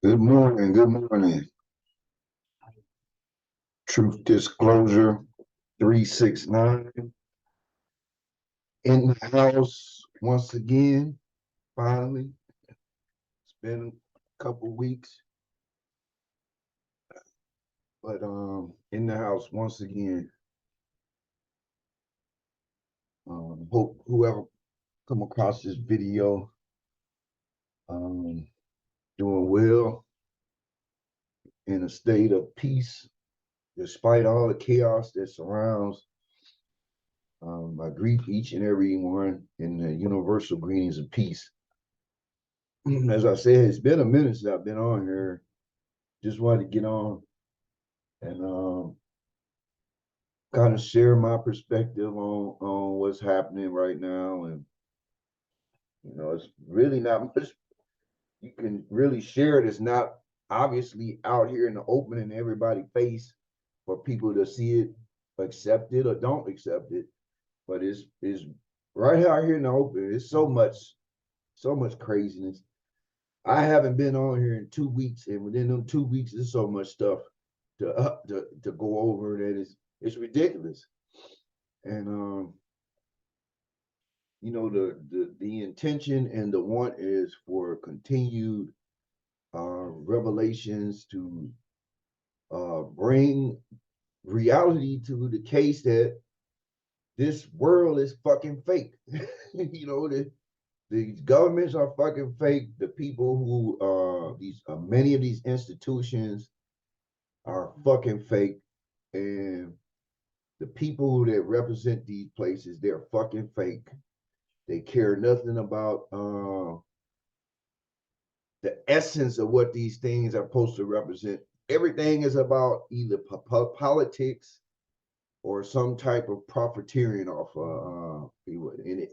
Good morning. Good morning. Truth Disclosure 369 in the house once again. Finally, it's been a couple weeks, but in the house once again. Hope whoever come across this video doing well in a state of peace despite all the chaos that surrounds. I greet each and every one in the universal greetings of peace. As I said, it's been a minute since I've been on here. Just wanted to get on and kind of share my perspective on what's happening right now. And it's really not much you can really share it. It's not obviously out here in the open in everybody's face for people to see it, accept it, or don't accept it. But it's right out here in the open. It's so much craziness. I haven't been on here in 2 weeks, and within them 2 weeks, there's so much stuff to go over that it's ridiculous. And the intention and the want is for continued revelations to bring reality to the case that this world is fucking fake. The governments are fucking fake. The people who many of these institutions are fucking fake, and the people that represent these places, they're fucking fake. They care nothing about the essence of what these things are supposed to represent. Everything is about either politics or some type of profiteering off people, and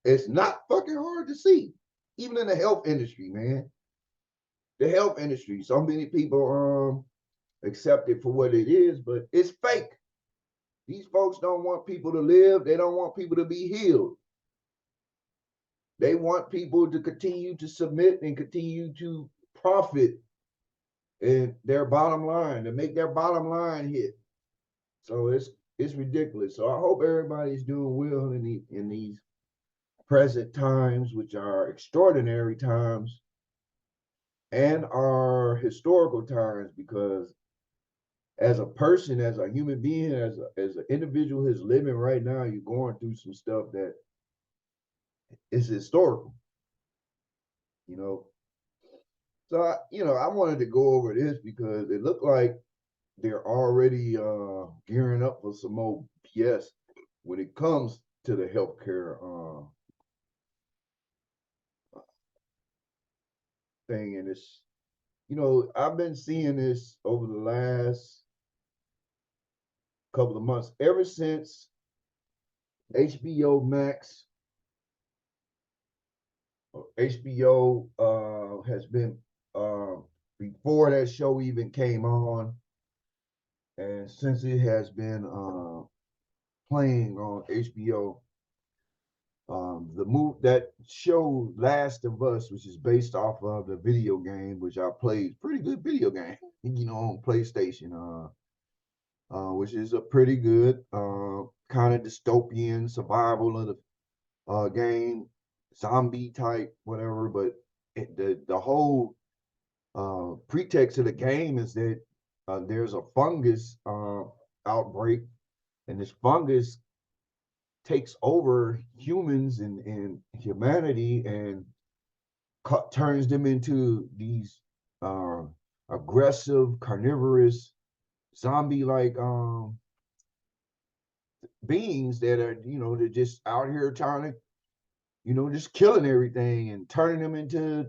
it's not fucking hard to see, even in the health industry, man. The health industry, so many people accept it for what it is, but it's fake. These folks don't want people to live. They don't want people to be healed. They want people to continue to submit and continue to profit in their bottom line, to make their bottom line hit. So it's ridiculous. So I hope everybody's doing well in these present times, which are extraordinary times and are historical times, because as a person, as a human being, as an individual who's living right now, you're going through some stuff that is historical, So I wanted to go over this because it looked like they're already gearing up for some more BS when it comes to the healthcare thing. And it's, I've been seeing this over the last couple of months, ever since HBO Max, or HBO has been, before that show even came on, and since it has been playing on HBO, that show Last of Us, which is based off of the video game, which I played, pretty good video game, on PlayStation, which is a pretty good kind of dystopian survival of the game, zombie type, whatever. But the whole pretext of the game is that there's a fungus outbreak, and this fungus takes over humans and humanity and turns them into these aggressive, carnivorous, zombie-like beings that are, they're just out here trying to, just killing everything and turning them into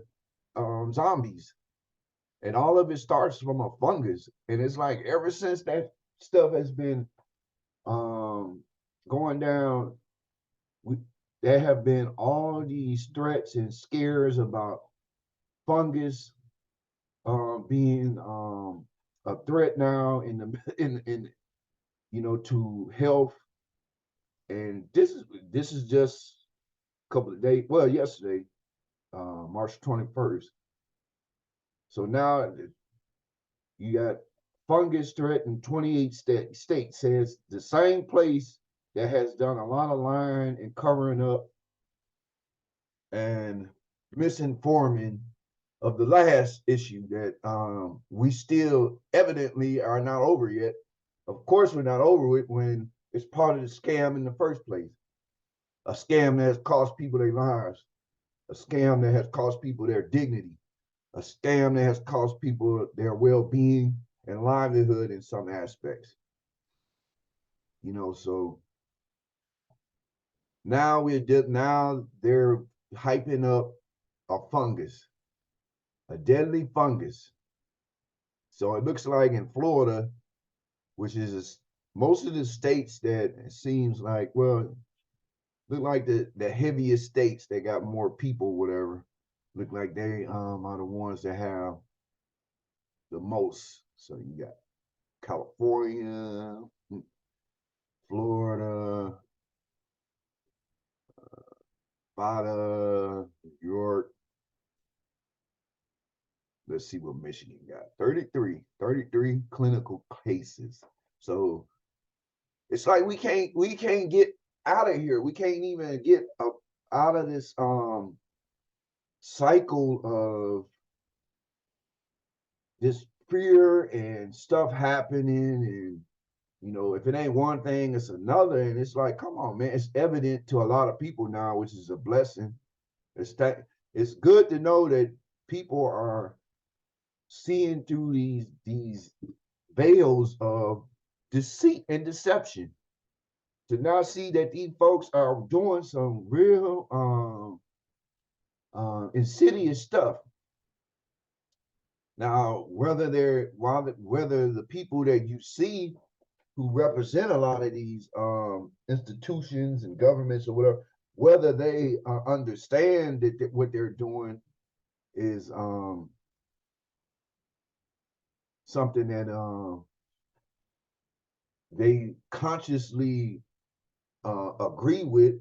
zombies. And all of it starts from a fungus. And it's like ever since that stuff has been going down, there have been all these threats and scares about fungus being a threat now in to health. And this is just a couple of days, well, yesterday, March 21st. So now you got fungus threat in 28 states. Says the same place that has done a lot of lying and covering up and misinforming of the last issue that we still evidently are not over yet. Of course, we're not over it when it's part of the scam in the first place. A scam that has cost people their lives, a scam that has cost people their dignity, a scam that has cost people their well-being and livelihood in some aspects. So now they're hyping up a fungus, a deadly fungus. So it looks like in Florida, which is most of the states that it seems like, well, look like the heaviest states that got more people, whatever, look like they are the ones that have the most. So you got California, Florida, Nevada, New York. Let's see what Michigan got. 33 clinical cases. So it's like we can't get out of here. We can't even get out of this cycle of this fear and stuff happening. And if it ain't one thing, it's another. And it's like, come on, man. It's evident to a lot of people now, which is a blessing. It's good to know that people are seeing through these veils of deceit and deception, to now see that these folks are doing some real insidious stuff. Now, whether the people that you see who represent a lot of these institutions and governments or whatever, whether they understand that what they're doing is something that they consciously agree with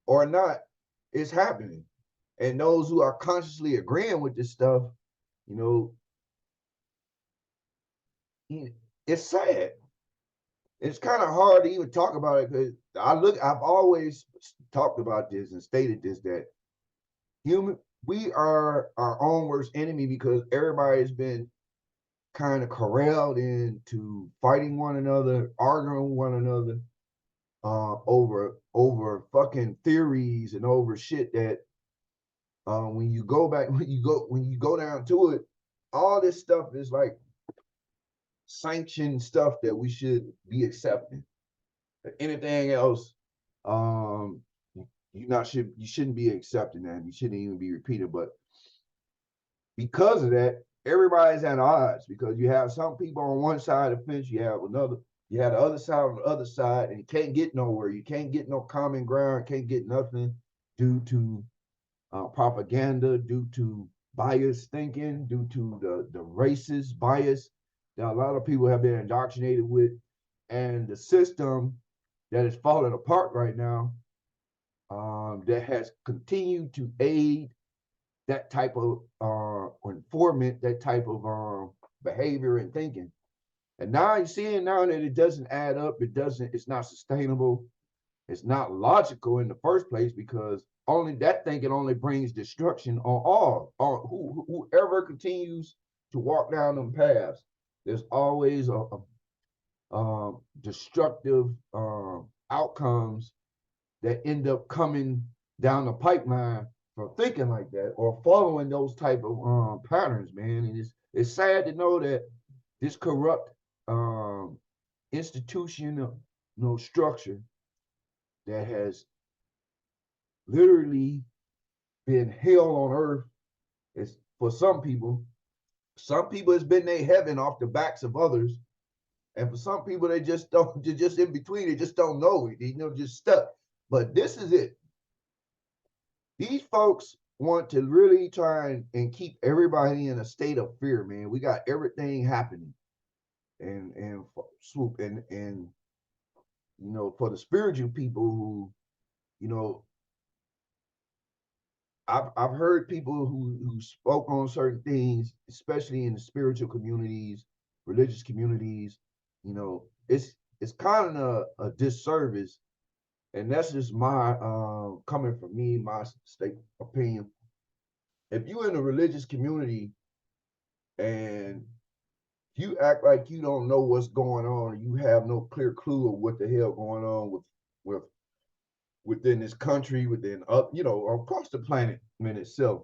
or not, is happening. And those who are consciously agreeing with this stuff, you know, it's sad. It's kind of hard to even talk about it because I've always talked about this and stated this, that we are our own worst enemy because everybody has been kind of corralled into fighting one another, arguing one another, over fucking theories and over shit that when you go back, when you go down to it, all this stuff is like sanctioned stuff that we should be accepting. Anything else, um, you shouldn't be accepting that. You shouldn't even be repeated. But because of that, everybody's at odds because you have some people on one side of the fence, you have the other side on the other side, and you can't get nowhere. You can't get no common ground, can't get nothing due to propaganda, due to biased thinking, due to the racist bias that a lot of people have been indoctrinated with, and the system that is falling apart right now, that has continued to aid that type of or informant that type of behavior and thinking. And now you're seeing now that it doesn't add up. It's not sustainable. It's not logical in the first place because only that thinking only brings destruction on whoever continues to walk down them paths. There's always a destructive outcomes that end up coming down the pipeline from thinking like that or following those type of patterns, man. And it's sad to know that this corrupt institutional structure that has literally been hell on earth is for some people. Some people it's been their heaven off the backs of others. And for some people, they just don't, they're just in between, they just don't know, just stuck. But this is it. These folks want to really try and keep everybody in a state of fear, man. We got everything happening. And swoop and for the spiritual people who, you know, I've heard people who spoke on certain things, especially in the spiritual communities, religious communities. You know, it's kind of a disservice, and that's just my coming from me, my state opinion. If you in a religious community and you act like you don't know what's going on, you have no clear clue of what the hell going on with within this country, within up, you know, across the planet in itself,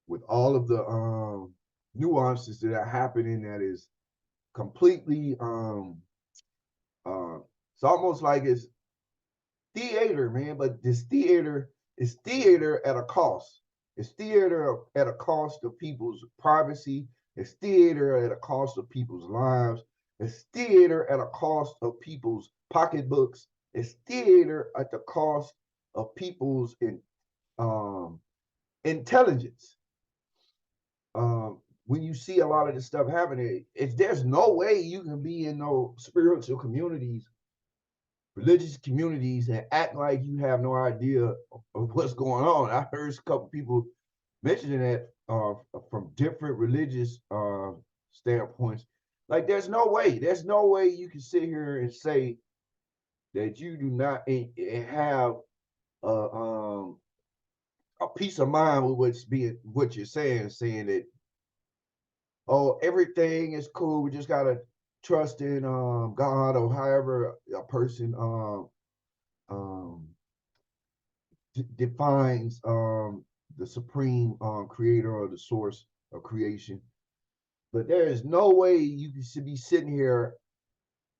with all of the nuances that are happening, that is completely it's almost like it's theater, man, but this theater is theater at a cost. It's theater at a cost of people's privacy. It's theater at a cost of people's lives. It's theater at a cost of people's pocketbooks. It's theater at the cost of people's um, intelligence. When you see a lot of this stuff happening, there's no way you can be in no spiritual communities, religious communities, and act like you have no idea of what's going on. I heard a couple people mentioning that from different religious standpoints. Like, there's no way you can sit here and say that you do not have a peace of mind with what you're saying that, oh, everything is cool. We just gotta trust in God, or however a person um, defines the supreme creator or the source of creation. But there is no way you should be sitting here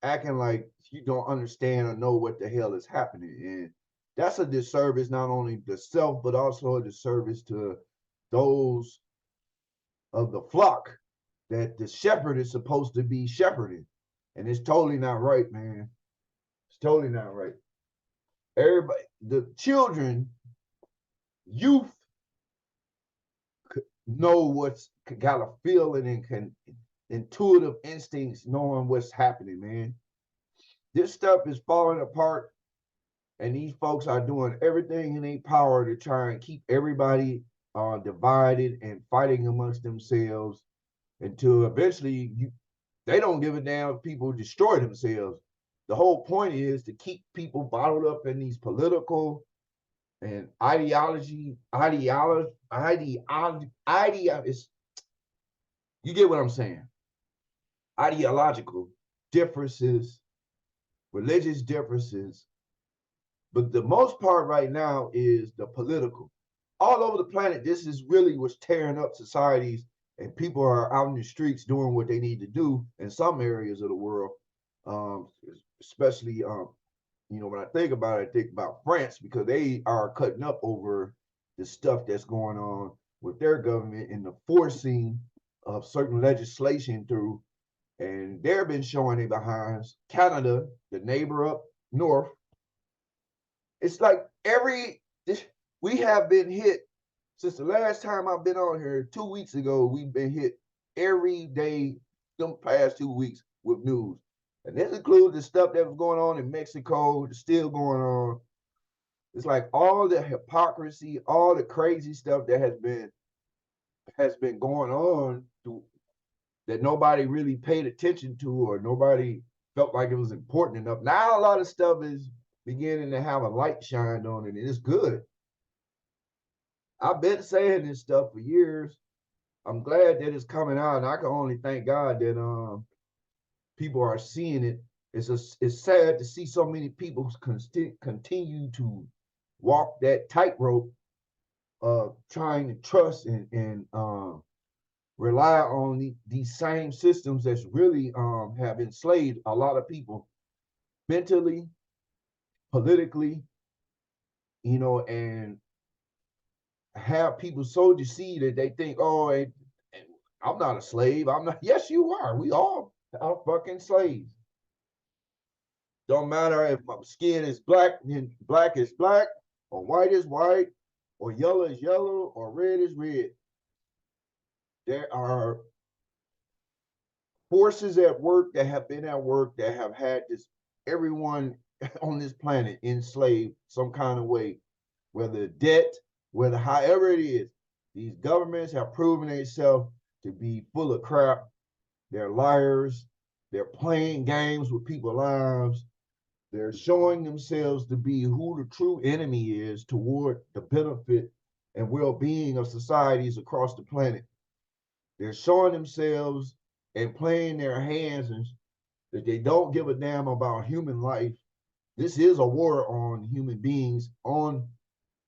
acting like you don't understand or know what the hell is happening. And that's a disservice not only to self, but also a disservice to those of the flock that the shepherd is supposed to be shepherding. And it's totally not right, man. It's totally not right. Everybody, the children, youth know what's got a feeling and can intuitive instincts knowing what's happening, man. This stuff is falling apart, and these folks are doing everything in their power to try and keep everybody divided and fighting amongst themselves until eventually they don't give a damn if people destroy themselves. The whole point is to keep people bottled up in these political and ideology, you get what I'm saying? Ideological differences, religious differences, but the most part right now is the political. All over the planet, this is really what's tearing up societies, and people are out in the streets doing what they need to do in some areas of the world, um, especially you know, when I think about it, I think about France, because they are cutting up over the stuff that's going on with their government and the forcing of certain legislation through, and they've been showing their behinds. Canada, the neighbor up north, it's like we have been hit since the last time I've been on here 2 weeks ago. We've been hit every day them past 2 weeks with news. And this includes the stuff that was going on in Mexico, still going on. It's like all the hypocrisy, all the crazy stuff that has been going on that nobody really paid attention to, or nobody felt like it was important enough. Now a lot of stuff is beginning to have a light shined on it, and it's good. I've been saying this stuff for years. I'm glad that it's coming out, and I can only thank God that people are seeing it. It's sad to see so many people continue to walk that tightrope of trying to trust and rely on these same systems that's really have enslaved a lot of people mentally, politically, you know, and have people so deceived that they think, oh, I'm not a slave. I'm not. Yes, you are. We all are fucking slaves. Don't matter if my skin is black, then black is black, or white is white, or yellow is yellow, or red is red. There are forces at work that have been at work that have had everyone on this planet enslaved some kind of way, whether debt, whether however it is, these governments have proven themselves to be full of crap. They're liars. They're playing games with people's lives. They're showing themselves to be who the true enemy is toward the benefit and well-being of societies across the planet. They're showing themselves and playing their hands and that they don't give a damn about human life. This is a war on human beings, on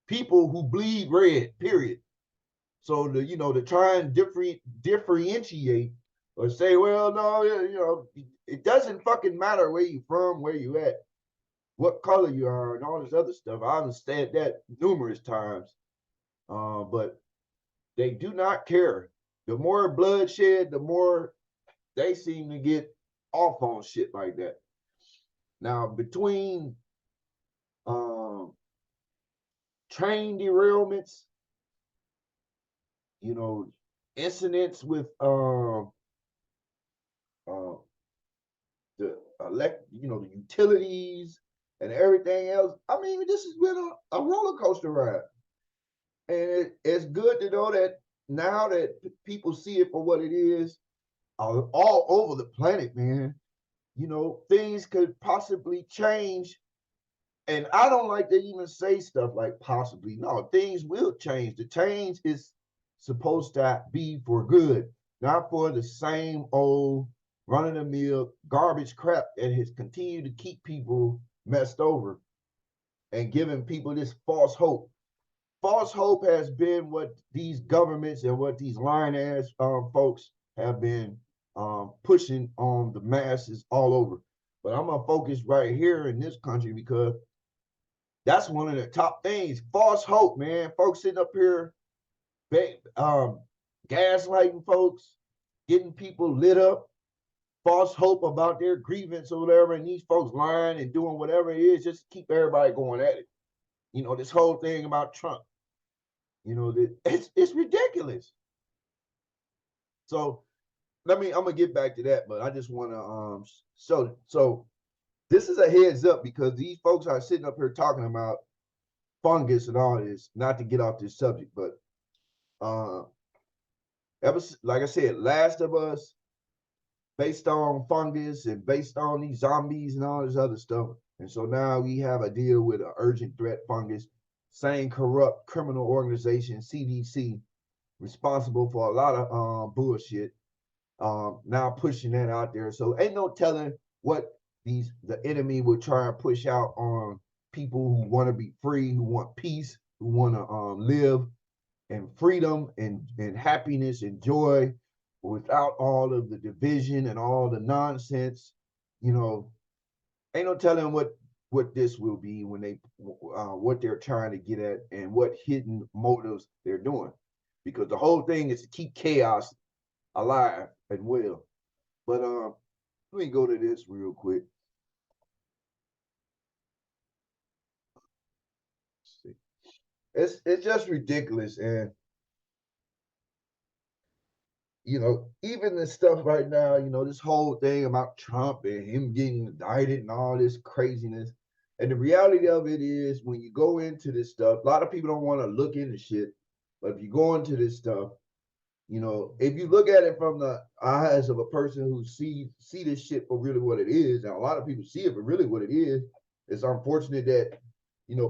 people who bleed red, period. So to try and differentiate or say, well, no, it doesn't fucking matter where you from, where you at, what color you are, and all this other stuff. I understand that numerous times, but they do not care. The more bloodshed, the more they seem to get off on shit like that. Now, between um, train derailments, you know, incidents with uh, the utilities and everything else. I mean, this has been a roller coaster ride, and it's good to know that now that people see it for what it is, all over the planet, man. Things could possibly change, and I don't like to even say stuff like possibly. No, things will change. The change is supposed to be for good, not for the same old run of the mill garbage crap that has continued to keep people messed over and giving people this false hope. False hope has been what these governments and what these lying ass folks have been pushing on the masses all over. But I'm gonna focus right here in this country because that's one of the top things. False hope, man. Folks sitting up here, um, gaslighting folks, getting people lit up, false hope about their grievance or whatever, and these folks lying and doing whatever it is just to keep everybody going at it. This whole thing about Trump, it's ridiculous. So I'm gonna get back to that, but I just want to so this is a heads up because these folks are sitting up here talking about fungus and all this. Not to get off this subject, but uh, ever like I said, Last of Us, based on fungus and based on these zombies and all this other stuff. And so now we have a deal with an urgent threat fungus, same corrupt criminal organization, CDC, responsible for a lot of bullshit. Now pushing that out there. So ain't no telling what the enemy will try and push out on people who want to be free, who want peace, who want to live in freedom and happiness and joy without all of the division and all the nonsense. You know, ain't no telling what this will be when they what they're trying to get at and what hidden motives they're doing, because the whole thing is to keep chaos alive and well. But let me go to this real quick. Let's see. It's just ridiculous, and even the stuff right now, this whole thing about Trump and him getting indicted and all this craziness. And the reality of it is, when you go into this stuff, a lot of people don't want to look into shit. But if you go into this stuff, if you look at it from the eyes of a person who see this shit for really what it is, and a lot of people see it for really what it is, it's unfortunate that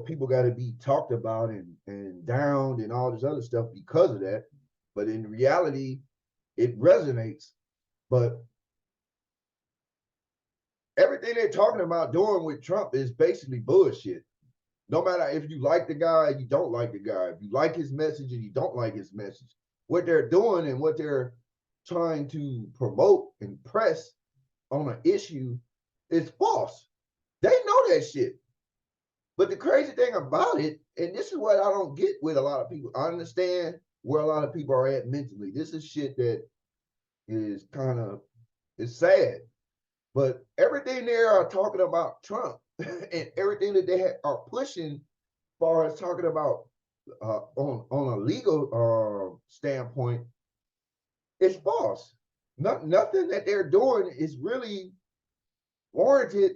people got to be talked about and downed and all this other stuff because of that. But in reality, it resonates. But everything they're talking about doing with Trump is basically bullshit. No matter if you like the guy, you don't like the guy, if you like his message and you don't like his message, what they're doing and what they're trying to promote and press on an issue is false. They know that shit. But the crazy thing about it, and this is what I don't get with a lot of people, I understand where a lot of people are at mentally. This is shit that is kind of, it's sad. But everything they are talking about Trump and everything that they are pushing, as far as talking about on a legal standpoint, is false. Nothing that they're doing is really warranted.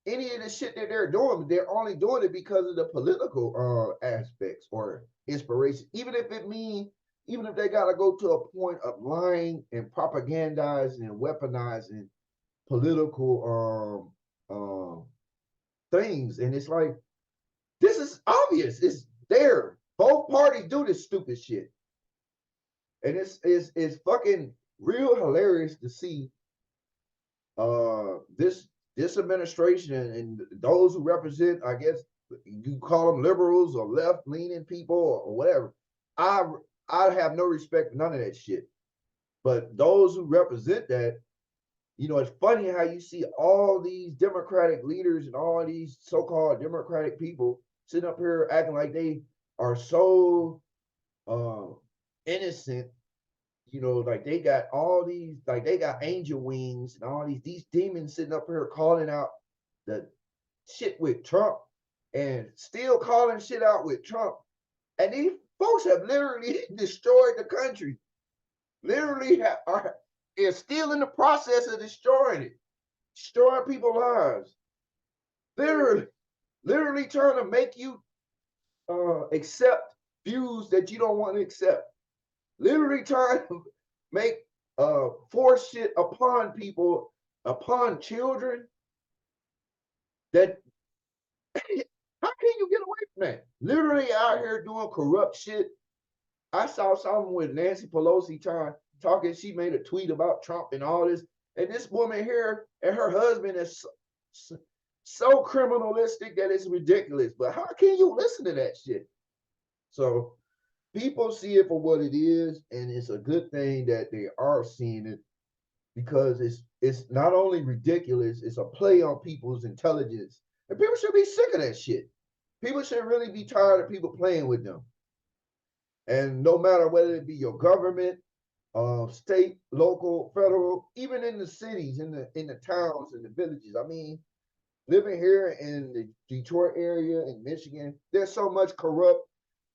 Any of the shit that they're doing, they're only doing it because of the political aspects or inspiration, even if even if they gotta go to a point of lying and propagandizing and weaponizing political things. And it's like, this is obvious. It's there. Both parties do this stupid shit. And it's fucking real hilarious to see this administration and those who represent, I guess you call them liberals or left leaning people or whatever. I I have no respect for none of that shit. But those who represent that, it's funny how you see all these Democratic leaders and all these so-called Democratic people sitting up here acting like they are so uh, innocent. Like they got all these, like they got angel wings and all these demons sitting up here calling out the shit with Trump and still calling shit out with Trump. And these folks have literally destroyed the country. Literally is still in the process of destroying it, destroying people's lives. Literally trying to make you accept views that you don't want to accept. Literally trying to make force shit upon people, upon children. That how can you get away from that? Literally out here doing corrupt shit. I saw something with Nancy Pelosi talking. She made a tweet about Trump and all this. And this woman here and her husband is so criminalistic that it's ridiculous. But how can you listen to that shit? So people see it for what it is, and it's a good thing that they are seeing it, because it's not only ridiculous, it's a play on people's intelligence. And people should be sick of that shit. People should really be tired of people playing with them. And no matter whether it be your government, state, local, federal, even in the cities, in the towns, and the villages. I mean, living here in the Detroit area in Michigan, there's so much corrupt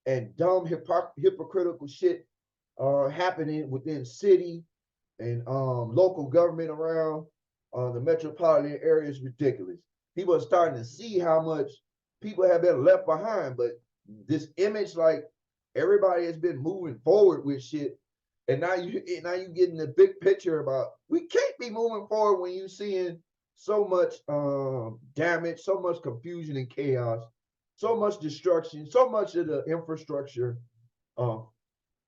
and dumb hypocritical shit happening within city and local government around the metropolitan area. Is ridiculous. People are starting to see how much people have been left behind, but this image, like, everybody has been moving forward with shit, and now you getting the big picture about we can't be moving forward when you seeing so much damage, so much confusion and chaos, so much destruction, so much of the infrastructure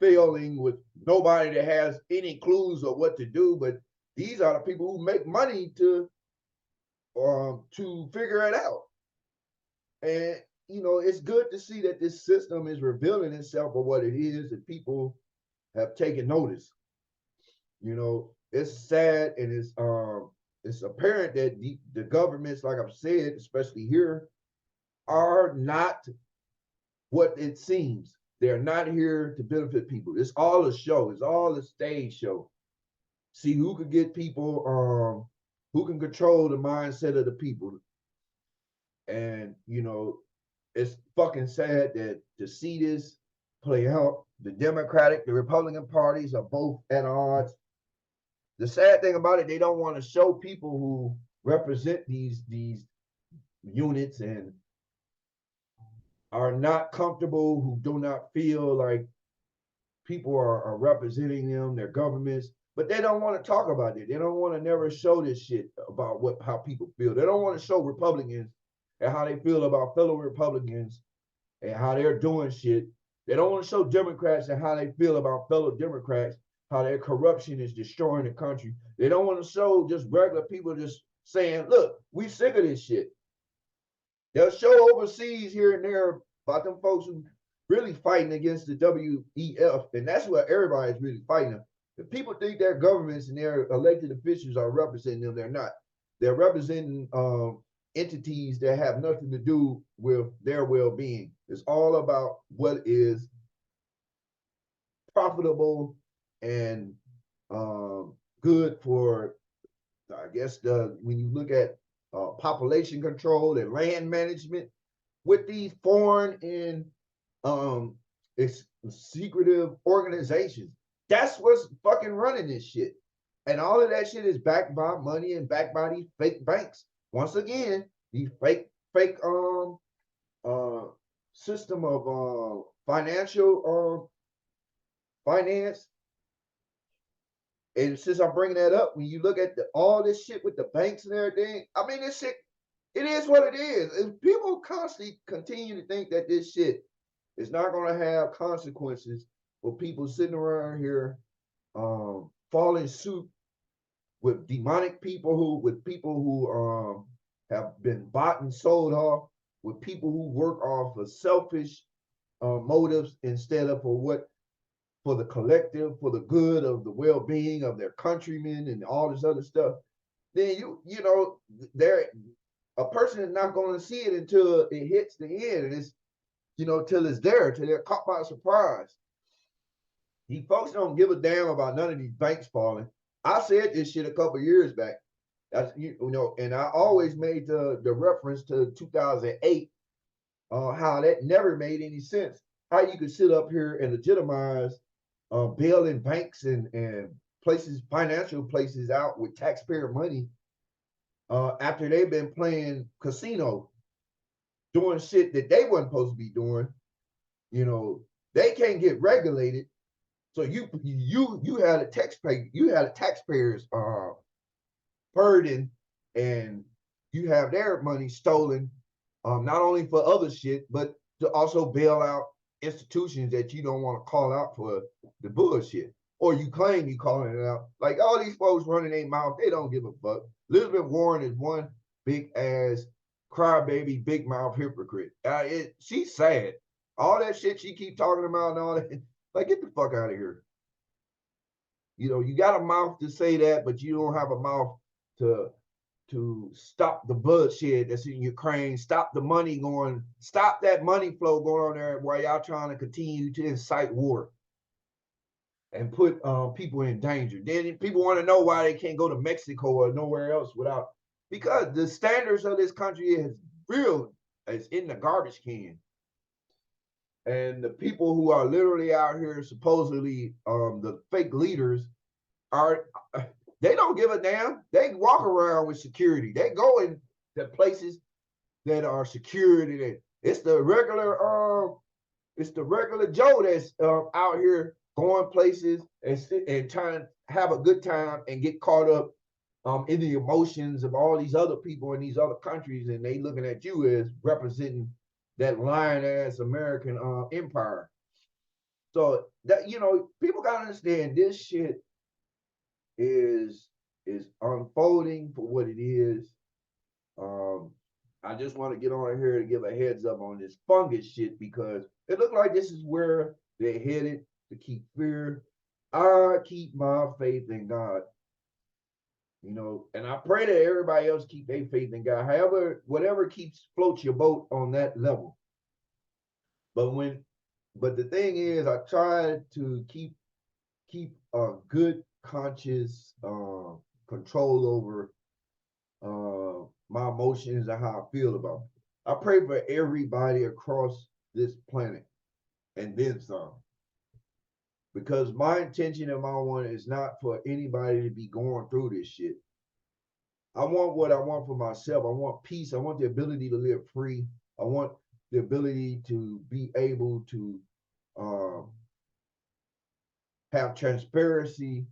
failing with nobody that has any clues of what to do. But these are the people who make money to figure it out. And it's good to see that this system is revealing itself for what it is, and people have taken notice. It's sad, and it's apparent that the governments, like I've said, especially here, are not what it seems. They're not here to benefit people. It's all a show. It's all a stage show. See who can get people, who can control the mindset of the people. And it's fucking sad that to see this play out. The Democratic, the Republican parties are both at odds. The sad thing about it, they don't want to show people who represent these units and are not comfortable, who do not feel like people are representing them, their governments, but they don't want to talk about it. They don't want to never show this shit about how people feel. They don't want to show Republicans and how they feel about fellow Republicans and how they're doing shit. They don't want to show Democrats and how they feel about fellow Democrats, how their corruption is destroying the country. They don't want to show just regular people just saying, look, we sick of this shit. They'll show overseas here and there about them folks who really fighting against the WEF, and that's what everybody's really fighting. If people think their governments and their elected officials are representing them, they're not. They're representing entities that have nothing to do with their well-being. It's all about what is profitable and good for, I guess, when you look at population control and land management with these foreign and secretive organizations. That's what's fucking running this shit. And all of that shit is backed by money and backed by these fake banks. Once again, these fake system of financial finance. And since I'm bringing that up, when you look at all this shit with the banks and everything, I mean, this shit, it is what it is. And people constantly continue to think that this shit is not going to have consequences for people sitting around here falling suit with demonic people with people who have been bought and sold off, with people who work off of selfish motives instead of for the collective, for the good of the well-being of their countrymen and all this other stuff. Then you know there a person is not going to see it until it hits the end, and it's till it's there, till they're caught by surprise. These folks don't give a damn about none of these banks falling. I said this shit a couple years back. That's and I always made the reference to 2008, how that never made any sense. How you could sit up here and legitimize bailing banks and places, financial places out with taxpayer money after they've been playing casino, doing shit that they wasn't supposed to be doing. They can't get regulated. So you had a taxpayers burden, and you have their money stolen, not only for other shit, but to also bail out institutions that you don't want to call out for the bullshit. Or you claim you calling it out. Like all these folks running their mouth, they don't give a fuck. Elizabeth Warren is one big ass crybaby, big mouth hypocrite. She's sad. All that shit she keep talking about and all that. Like, get the fuck out of here. You got a mouth to say that, but you don't have a mouth to stop the bloodshed that's in Ukraine, stop the money going, stop that money flow going on there while y'all trying to continue to incite war and put people in danger. Then people want to know why they can't go to Mexico or nowhere else because the standards of this country is in the garbage can. And the people who are literally out here, supposedly the fake leaders, they don't give a damn. They walk around with security. They go in the places that are secured, and it's the regular Joe that's out here going places and trying to have a good time and get caught up in the emotions of all these other people in these other countries, and they looking at you as representing that lying ass American empire. So that people gotta understand this shit is unfolding for what it is. I just want to get on here to give a heads up on this fungus shit because it looked like this is where they're headed to keep fear. I keep my faith in God. And I pray that everybody else keep their faith in God. However, whatever floats your boat on that level. But the thing is, I try to keep a good conscious control over my emotions and how I feel about it. I pray for everybody across this planet and then some. Because my intention and my one is not for anybody to be going through this shit. I want what I want for myself. I want peace. I want the ability to live free. I want the ability to be able to have transparency,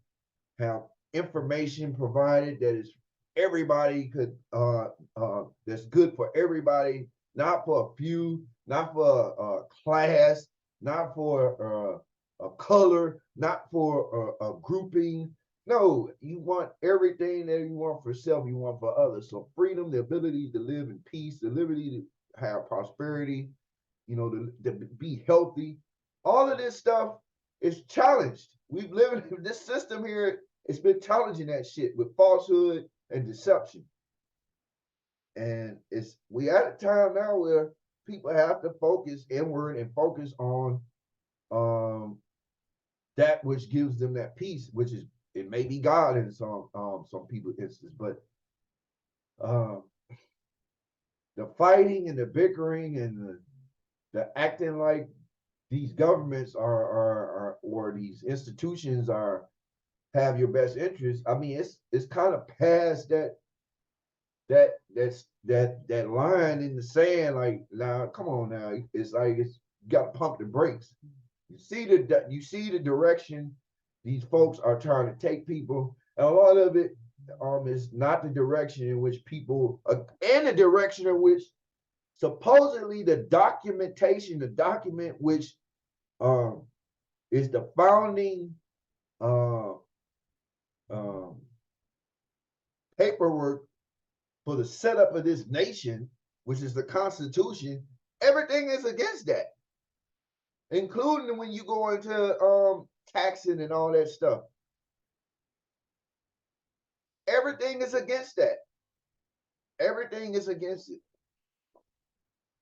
have information provided that is everybody could that's good for everybody, not for a few, not for a class, not for a color, not for a grouping. No, you want everything that you want for self, you want for others. So freedom, the ability to live in peace, the ability to have prosperity, to be healthy. All of this stuff is challenged. We've lived in this system here. It's been challenging that shit with falsehood and deception. And we at a time now where people have to focus inward and focus on that which gives them that peace, which is it may be God in some people's instance, but the fighting and the bickering and the acting like these governments are or these institutions have your best interest. I mean, it's kind of past that line in the sand. Like, now, come on now. It's like You got to pump the brakes. You see the direction these folks are trying to take people, and a lot of it is not the direction in which people, and the direction in which supposedly the documentation, the document which um, is the founding uh, um, paperwork for the setup of this nation, which is the Constitution. Everything is against that, including when you go into taxing and all that stuff. Everything is against that. Everything is against it.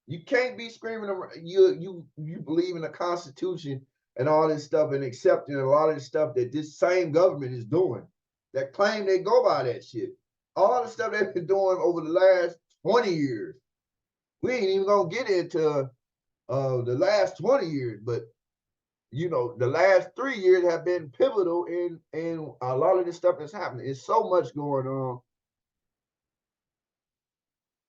You can't be screaming you believe in the Constitution and all this stuff and accepting a lot of the stuff that this same government is doing. That claim they go by that shit. All the stuff they've been doing over the last 20 years. We ain't even gonna get into the last 20 years, but you know, the last 3 years have been pivotal in a lot of this stuff that's happening. It's so much going on.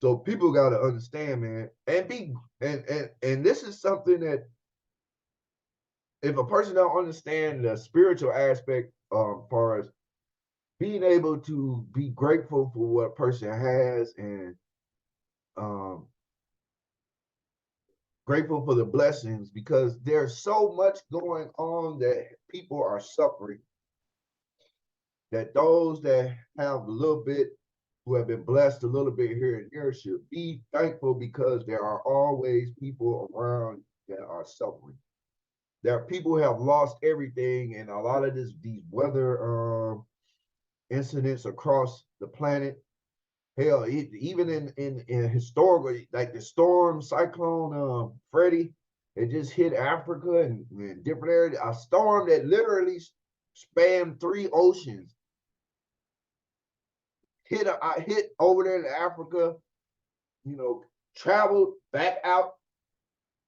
So people got to understand, man, and this is something that if a person don't understand the spiritual aspect, far as being able to be grateful for what a person has and um, grateful for the blessings, because there's so much going on that people are suffering, that those that have a little bit, who have been blessed a little bit here and there, should be thankful, because there are always people around that are suffering. There are people who have lost everything, and a lot of these weather incidents across the planet. Hell, even in historical, like the storm cyclone Freddie, it just hit Africa and different areas. A storm that literally spanned 3 oceans hit over there in Africa. You know, traveled back out,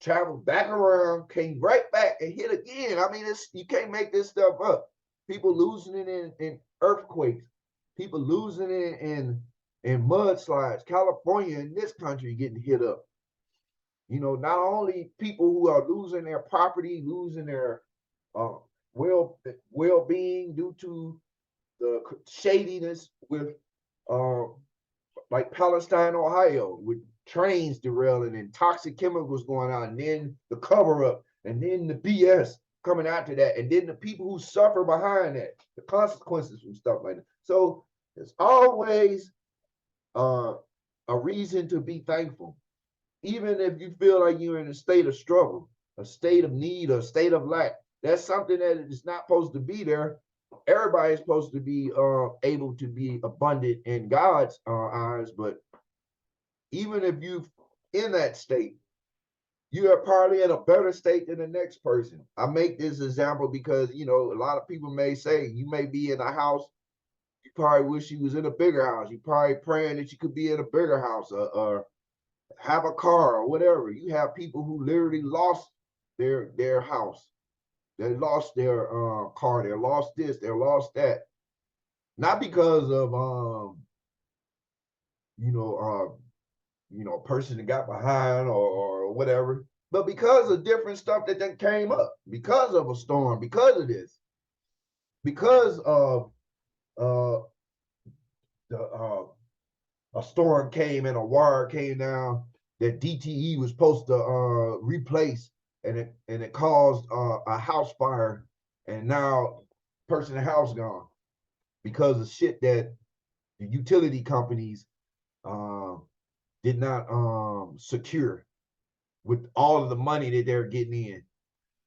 traveled back around, came right back and hit again. I mean, you can't make this stuff up. People losing it in earthquakes, people losing it in mudslides. California in this country getting hit up. You know, not only people who are losing their property, losing their uh, well being due to the shadiness with uh, like Palestine, Ohio, with trains derailing and toxic chemicals going on, and then the cover up, and then the BS coming after that, and then the people who suffer behind that, the consequences from stuff like that. So there's always uh, a reason to be thankful, even if you feel like you're in a state of struggle, a state of need, a state of lack. That's something that is not supposed to be there. Everybody is supposed to be able to be abundant in God's eyes, but even if you in that state, you are probably in a better state than the next person. I make this example because, you know, a lot of people may say you may be in a house, you probably wish you was in a bigger house. You probably praying that you could be in a bigger house, or have a car or whatever. You have people who literally lost their house, they lost their car, they lost this, they lost that, not because of you know a person that got behind or whatever, but because of different stuff that came up, because of a storm, because of this, because of uh, a storm came and a wire came down that DTE was supposed to replace, and it caused a house fire, and now person in the house gone because of shit that the utility companies uh, did not secure with all of the money that they're getting in.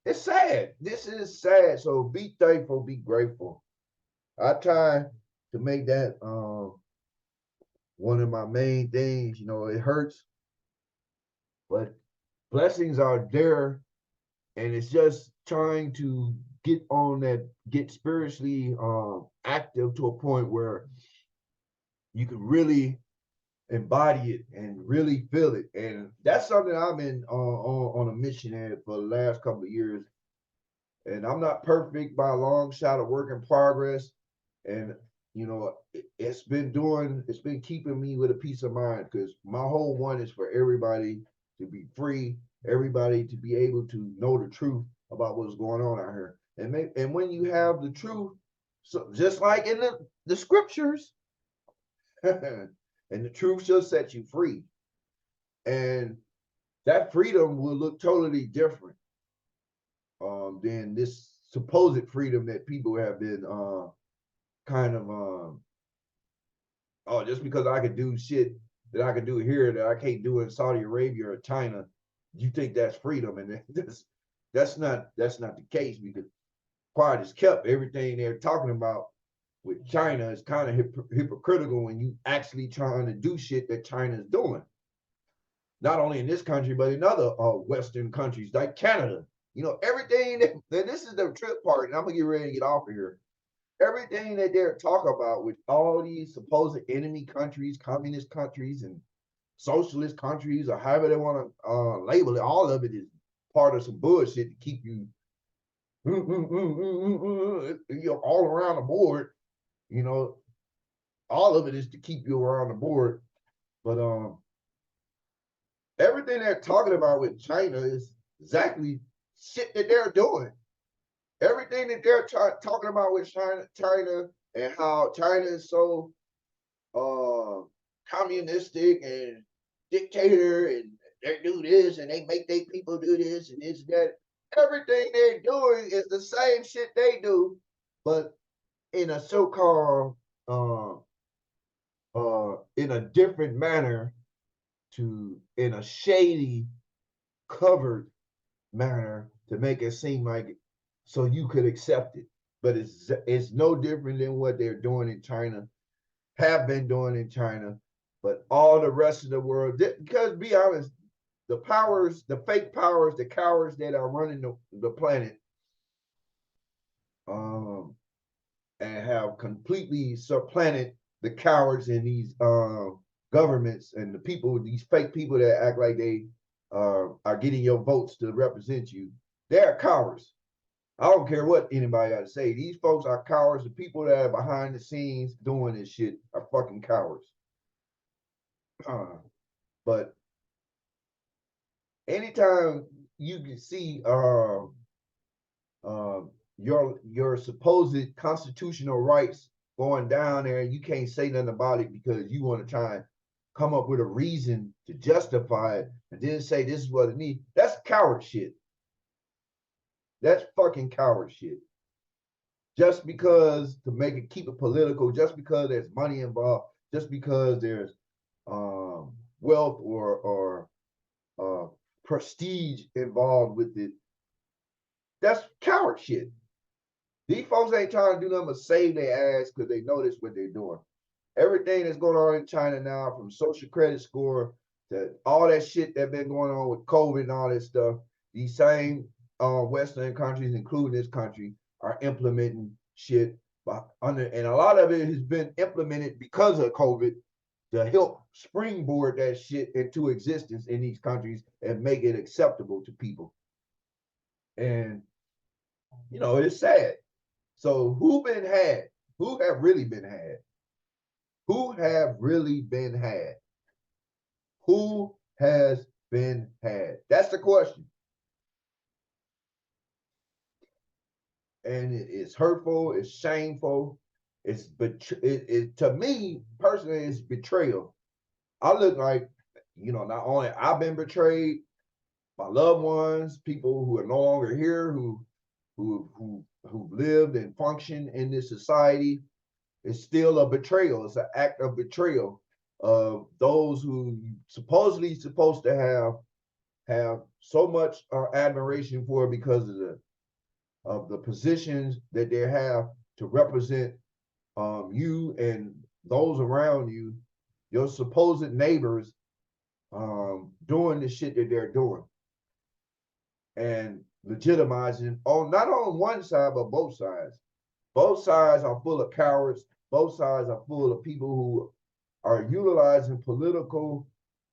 It's sad. This is sad. So be thankful, be grateful. I try to make that one of my main things. You know, it hurts, but blessings are there, and it's just trying to get spiritually active to a point where you can really embody it and really feel it. And that's something I've been on a mission at for the last couple of years. And I'm not perfect by a long shot, of work in progress. And you know, it's been keeping me with a peace of mind, because my whole one is for everybody to be free, everybody to be able to know the truth about what's going on out here. And when you have the truth, so just like in the scriptures, and the truth shall set you free. And that freedom will look totally different than this supposed freedom that people have been kind of oh, just because I could do shit that I could do here that I can't do in Saudi Arabia or China, you think that's freedom, and that's not the case, because quiet is kept. Everything they're talking about with China is kind of hypocritical when you actually trying to do shit that China's doing. Not only in this country, but in other Western countries like Canada. You know, everything that this is the trip part, and I'm gonna get ready to get off of here. Everything that they're talking about with all these supposed enemy countries, communist countries, and socialist countries, or however they want to label it, all of it is part of some bullshit to keep you, you know, all around the board. You know, all of it is to keep you around the board. But everything they're talking about with China is exactly shit that they're doing. Everything that they're talking about with China and how China is so communistic and dictator, and they do this and they make their people do this and this and that. Everything they're doing is the same shit they do, but in a so-called in a different manner, in a shady, covered manner, to make it seem like it, so you could accept it. But it's no different than what they're doing in China, have been doing in China, but all the rest of the world, because be honest, the powers, the fake powers, the cowards that are running the planet, and have completely supplanted the cowards in these governments and the people, these fake people that act like they are getting your votes to represent you. They're cowards. I don't care what anybody got to say. These folks are cowards. The people that are behind the scenes doing this shit are fucking cowards. But anytime you can see your supposed constitutional rights going down there, and you can't say nothing about it because you want to try and come up with a reason to justify it, and then say this is what it needs. That's coward shit. That's fucking coward shit. Just because to make it, keep it political, just because there's money involved, just because there's wealth or prestige involved with it, that's coward shit. These folks ain't trying to do nothing but save their ass because they know this what they're doing. Everything that's going on in China now, from social credit score to all that shit that been going on with COVID and all that stuff, these same Western countries, including this country, are implementing shit and a lot of it has been implemented because of COVID to help springboard that shit into existence in these countries and make it acceptable to people. And you know, it's sad. So who been had? Who have really been had? Who have really been had? Who has been had? That's the question. And it's hurtful, it's shameful, it's to me personally, it's betrayal. I look like, you know, not only I've been betrayed, my loved ones, people who are no longer here, who lived and functioned in this society. It's still a betrayal. It's an act of betrayal of those who supposedly supposed to have so much admiration for because of the positions that they have to represent you and those around you, your supposed neighbors, doing the shit that they're doing and legitimizing on not on one side but both sides. Both sides are full of cowards. Both sides are full of people who are utilizing political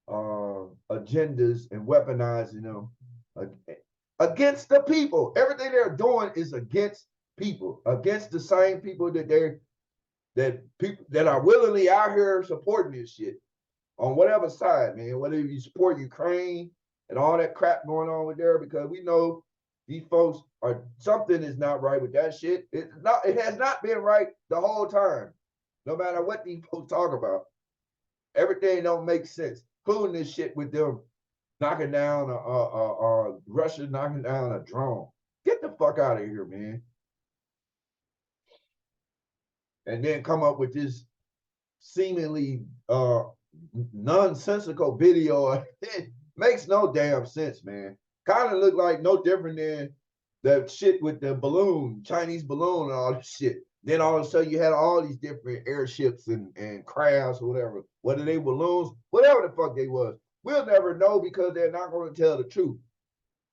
agendas and weaponizing them against the people. Everything they're doing is against people, against the same people that people that are willingly out here supporting this shit on whatever side, man. Whether you support Ukraine and all that crap going on with there, because we know these folks are, something is not right with that shit. It has not been right the whole time. No matter what these folks talk about, everything don't make sense, including this shit with them knocking down Russia knocking down a drone. Get the fuck out of here, man. And then come up with this seemingly nonsensical video. It makes no damn sense, man. Kind of look like no different than the shit with the balloon, Chinese balloon and all this shit. Then all of a sudden you had all these different airships and crafts or whatever. Whether they balloons, whatever the fuck they was. We'll never know because they're not going to tell the truth.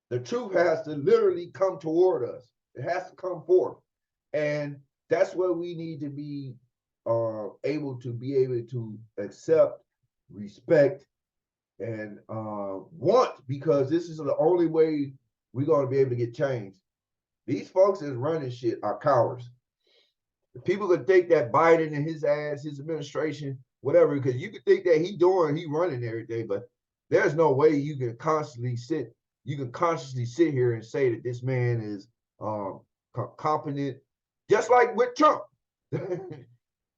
The truth has to literally come toward us. It has to come forth. And that's what we need to be able to accept, respect, and want, because this is the only way we're going to be able to get change. These folks that's running shit are cowards. People could think that Biden and his ass, his administration, whatever, because you could think that he running everything, but there's no way you can consciously sit here and say that this man is competent, just like with Trump.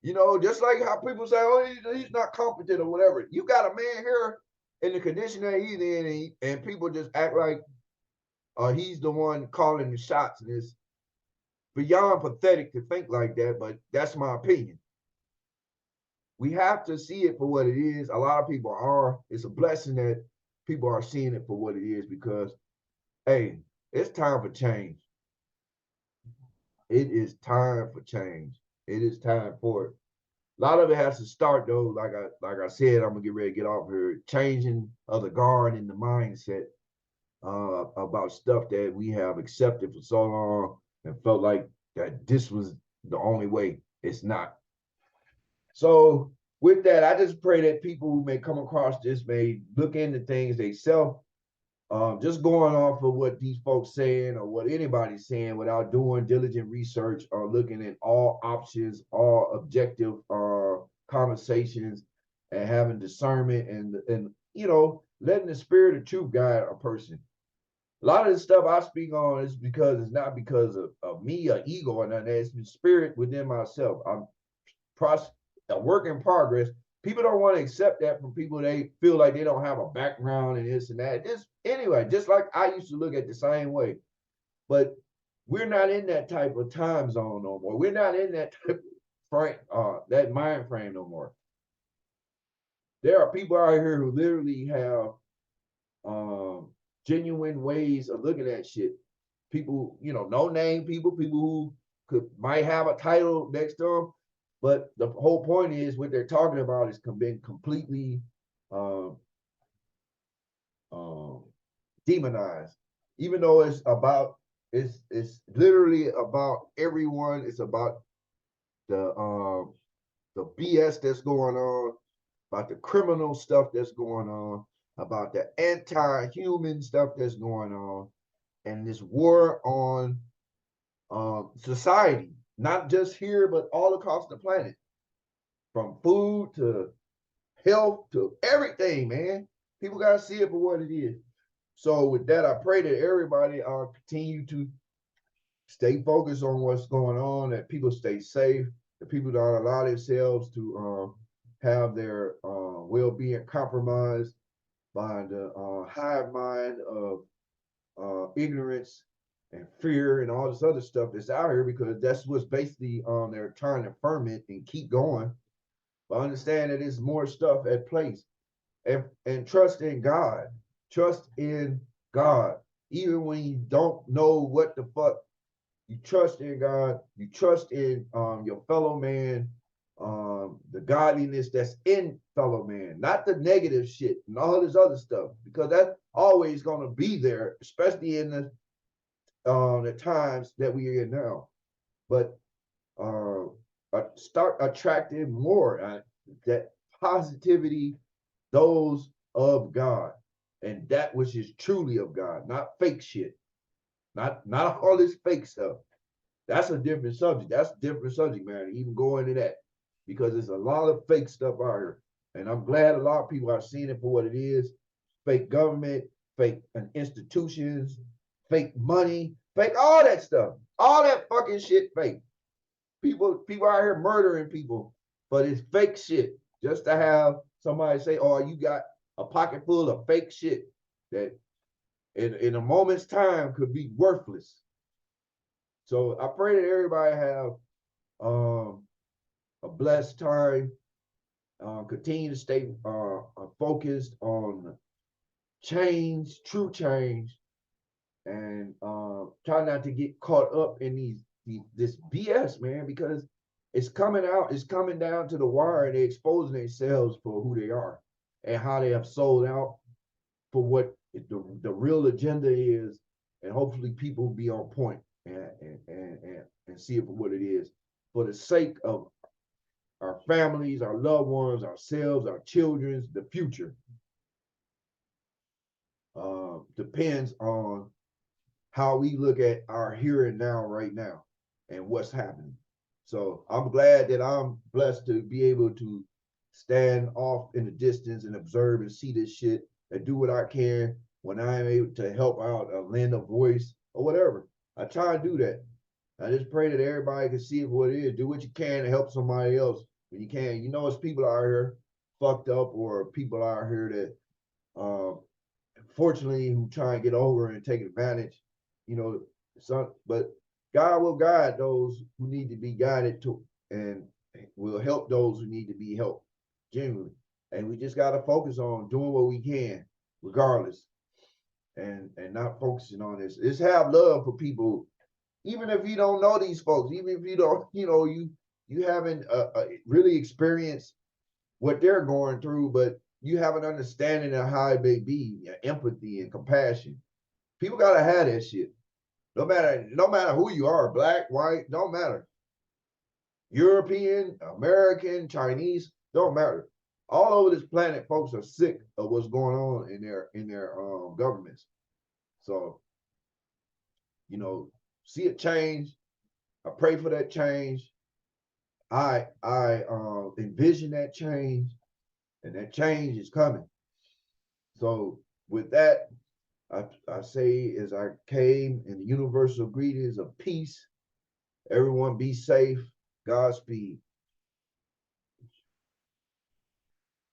You know, just like how people say, oh, he's not competent or whatever. You got a man here in the condition that he's in, and people just act like he's the one calling the shots. And it's beyond pathetic to think like that, but that's my opinion. We have to see it for what it is. A lot of people are. It's a blessing that people are seeing it for what it is, because, hey, it's time for change. It is time for change. It is time for it. A lot of it has to start though, like I said, I'm gonna get ready to get off here, changing of the guard and the mindset about stuff that we have accepted for so long and felt like that this was the only way. It's not. So with that, I just pray that people who may come across this may look into things they self, just going off of what these folks saying or what anybody's saying without doing diligent research or looking at all options, all objective conversations, and having discernment and you know, letting the spirit of truth guide a person. A lot of the stuff I speak on is because it's not because of me or ego or nothing. It's the spirit within myself. I'm a work in progress. People don't want to accept that from people. They feel like they don't have a background and this and that. Anyway, just like I used to look at the same way, but we're not in that type of time zone no more. We're not in that type of that mind frame no more. There are people out here who literally have genuine ways of looking at shit. People, you know, no name people who might have a title next to them, but the whole point is what they're talking about is been completely demonized. Even though it's literally about everyone. It's about the BS that's going on, about the criminal stuff that's going on, about the anti-human stuff that's going on, and this war on society, not just here, but all across the planet, from food to health to everything, man. People got to see it for what it is. So with that, I pray that everybody continue to stay focused on what's going on, that people stay safe, that people don't allow themselves to have their well-being compromised by the hive mind of ignorance and fear and all this other stuff that's out here, because that's what's basically they're trying to ferment and keep going. But understand that there's more stuff at place, and trust in God. Trust in God. Even when you don't know what the fuck, you trust in God. You trust in your fellow man, the godliness that's in fellow man, not the negative shit and all this other stuff, because that's always going to be there, especially in the times that we are in now. But start attracting more that positivity, those of God, and that which is truly of God, not fake shit, not all this fake stuff. That's a different subject. That's a different subject, man. Even go into that, because there's a lot of fake stuff out here, and I'm glad a lot of people are seeing it for what it is: fake government, fake institutions, fake money, fake all that stuff. All that fucking shit fake. People out here murdering people, but it's fake shit. Just to have somebody say, "Oh, you got a pocket full of fake shit that in a moment's time could be worthless." So I pray that everybody have a blessed time. Continue to stay focused on change, true change, and try not to get caught up in this BS, man, because it's coming out, it's coming down to the wire, and they're exposing themselves for who they are and how they have sold out for what the real agenda is, and hopefully people will be on point and see it for what it is, for the sake of our families, our loved ones, ourselves, our children's, the future. Depends on how we look at our here and now right now and what's happening. So I'm glad that I'm blessed to be able to stand off in the distance and observe and see this shit and do what I can when I'm able to help out, lend a voice or whatever. I try to do that. I just pray that everybody can see it for what it is. Do what you can to help somebody else when you can. You know, it's people out here fucked up, or people out here that fortunately who try and get over and take advantage. You know, but God will guide those who need to be guided to, and will help those who need to be helped, genuinely. And we just got to focus on doing what we can, regardless, and not focusing on this. Just have love for people, even if you don't know these folks, even if you don't, you haven't really experienced what they're going through, but you have an understanding of how it may be, empathy and compassion. People gotta have that shit. No matter who you are, black, white, don't matter. European, American, Chinese, don't matter. All over this planet, folks are sick of what's going on in their governments. So, see it change. I pray for that change. I envision that change, and that change is coming. So with that, I say as I came in the universal greetings of peace, everyone be safe, Godspeed.